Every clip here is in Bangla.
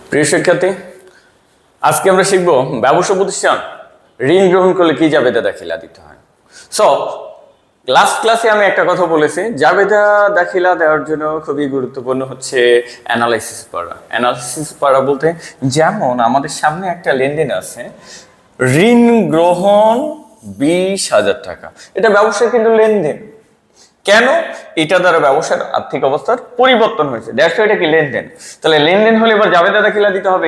প্রিয় শিক্ষার্থী, আজকে আমরা শিখব ব্যবসা প্রতিষ্ঠান ঋণ গ্রহণ করলে কি জাবেদা দাখিলা দিতে হয়। সো লাস্ট ক্লাসে আমি একটা কথা বলেছি, জাবেদা দাখিলা দেওয়ার জন্য খুবই গুরুত্বপূর্ণ হচ্ছে অ্যানালাইসিস পড়া। অ্যানালাইসিস পড়া বলতে যেমন আমাদের সামনে একটা লেনদেন আছে, ঋণ গ্রহণ 20,000 টাকা, এটা ব্যবসার কিন্তু লেনদেন। কেন? এটা দ্বারা ব্যবসার আর্থিক অবস্থার পরিবর্তন হয়েছে, দ্যাটস এটা কি লেনদেন। তাহলে লেনদেন হলে এবার জাবেদা দাখিলা দিতে হবে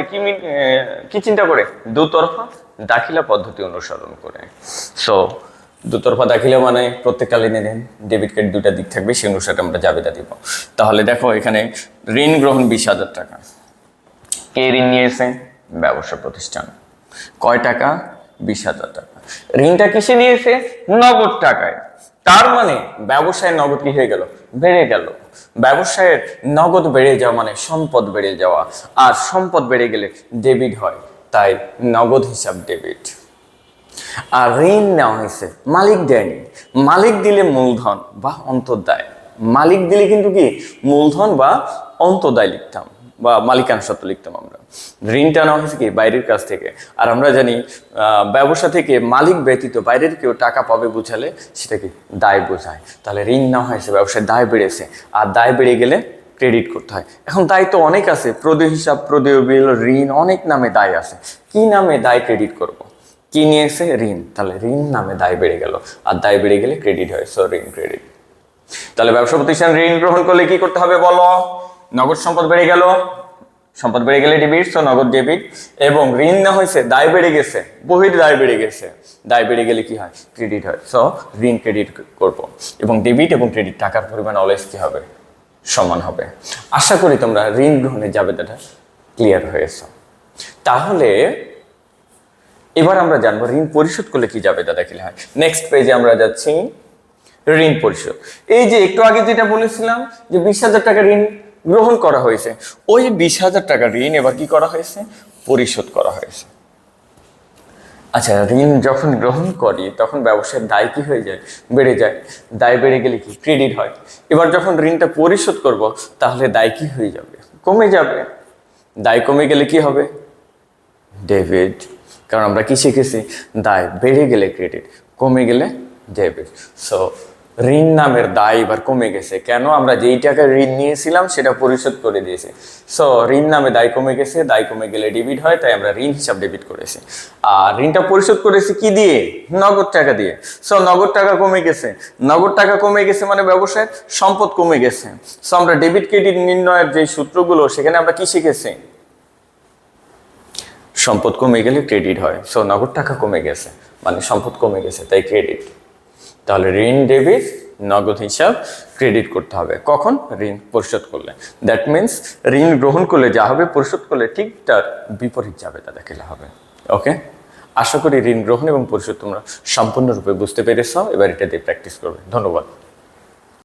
কি চিন্তা করে? দুতরফা দাখিলা পদ্ধতি অনুসরণ করে। সো দুতরফা দাখিলা মানে প্রত্যেকটা লেনদেন ডেবিট কার্ড দুটা দিক থাকবে, সেই অনুসারে আমরা জাবেদা দিব। তাহলে দেখো এখানে ঋণ গ্রহণ 20,000 টাকা, কে ঋণ নিয়েছে? ব্যবসা প্রতিষ্ঠান। কয় টাকা? 20,000 টাকা। ঋণটা কিসে নিয়েছে? নগদ টাকায়। তার মানে ব্যবসায় নগদ কি হয়ে গেল? বেড়ে গেল। ব্যবসায়ের নগদ বেড়ে যাওয়া মানে সম্পদ বেড়ে যাওয়া, আর সম্পদ বেড়ে গেলে ডেবিট হয়, তাই নগদ হিসাব ডেবিট। আর ঋণ নেওয়া হয়েছে, মালিক দেয়নি। মালিক দিলে মূলধন বা অন্তর্দায়, মালিক দিলে কিন্তু কি মূলধন বা অন্তর্দায় লিখতাম বা মালিকানা সত্ত্ব লিখতাম আমরা। ঋণটা নেওয়া হয়েছে কি বাইরের কাছ থেকে, আর আমরা জানি ব্যবসা থেকে মালিক ব্যতীত বাইরের কেউ টাকা পাবে বোঝালে সেটা কি দায় বোঝায়। তাহলে ঋণ নেওয়া হয়েছে, ব্যবসায় দায় বেড়েছে, আর দায় বেড়ে গেলে ক্রেডিট করতে হয়। এখন দায় তো অনেক আছে, প্রদেয় হিসাব, প্রদেয় বিল, ঋণ, অনেক নামে দায় আছে। কি নামে দায় ক্রেডিট করব? কি নিয়েছে? ঋণ। তাহলে ঋণ নামে দায় বেড়ে গেল, আর দায় বেড়ে গেলে ক্রেডিট হয়, সো ঋণ ক্রেডিট। তাহলে ব্যবসা প্রতিষ্ঠান ঋণ গ্রহণ করলে কি করতে হবে বলো? নগদ সম্পদ বেড়ে গেল, সম্পদ বেড়ে গেলে ডেবিট, সো নগদ ডেবিট। এবং ঋণ না হয়েছে, দায় বেড়ে গেছে, বহির দায় বেড়ে গেছে, দায় বেড়ে গেলে কি হয়? ক্রেডিট হয়, সো ঋণ ক্রেডিট করব। এবং ডেবিট এবং ক্রেডিট টাকার পরিমাণ অলওয়েজ কি হবে? সমান হবে। আশা করি তোমরা ঋণ গ্রহণের জাবেদাটা ক্লিয়ার হয়েছে। তাহলে এবার আমরা জানবো ঋণ পরিশোধ করলে কি জাবেদা দাখিল হয়। নেক্সট পেজে আমরা যাচ্ছি, ঋণ পরিশোধ। এই যে একটু আগে যেটা বলেছিলাম যে 20,000 টাকা ঋণ গ্রহণ করা হয়েছে, ওই 20,000 টাকা ঋণ এবার কি করা হয়েছে? পরিশোধ করা হয়েছে। আচ্ছা, ঋণ যখন গ্রহণ করি তখন ব্যবসার দায় কি হয়ে যায়? বেড়ে যায়। দায় বেড়ে গেলে কি ক্রেডিট হয়। এবার যখন ঋণটা পরিশোধ করব তাহলে দায় কি হয়ে যাবে? কমে যাবে। দায় কমে গেলে কি হবে? ডেবিট। কারণ আমরা কি শিখেছি? দায় বেড়ে গেলে ক্রেডিট, কমে গেলে ডেবিট। সো ঋণ নামের দায় এবার কমে গেছে। কেন? আমরা যেই টাকা ঋণ নিয়েছিলাম সেটা পরিশোধ করে দিয়েছি। সো ঋণ নামে দায় কমে গেছে, দায় কমে গেলে ডেবিট হয়, তাই আমরা ঋণ হিসাব ডেবিট করেছি। আর ঋণটা পরিশোধ করেছি কি দিয়ে? নগদ টাকা দিয়ে। সো নগদ টাকা কমে গেছে, নগদ টাকা কমে গেছে মানে ব্যবসায় সম্পদ কমে গেছে। সো আমরা ডেবিট ক্রেডিট নির্ণয়ের যে সূত্রগুলো সেখানে আমরা কি শিখেছি? সম্পদ কমে গেলে ক্রেডিট হয়, সো নগদ টাকা কমে গেছে মানে সম্পদ কমে গেছে, তাই ক্রেডিট। তাহলে ঋণ ডেবিট, নগদ হিসাব ক্রেডিট করতে হবে কখন? ঋণ পরিশোধ করলে। দ্যাট মিনস ঋণ গ্রহণ করলে যা হবে পরিশোধ করলে ঠিক তার বিপরীত জাবেদা দাখিলা হবে। ওকে, আশা করি ঋণ গ্রহণ এবং পরিশোধ তোমরা সম্পূর্ণরূপে বুঝতে পেরেছ। এবার এটা দিয়ে প্র্যাকটিস করবে। ধন্যবাদ।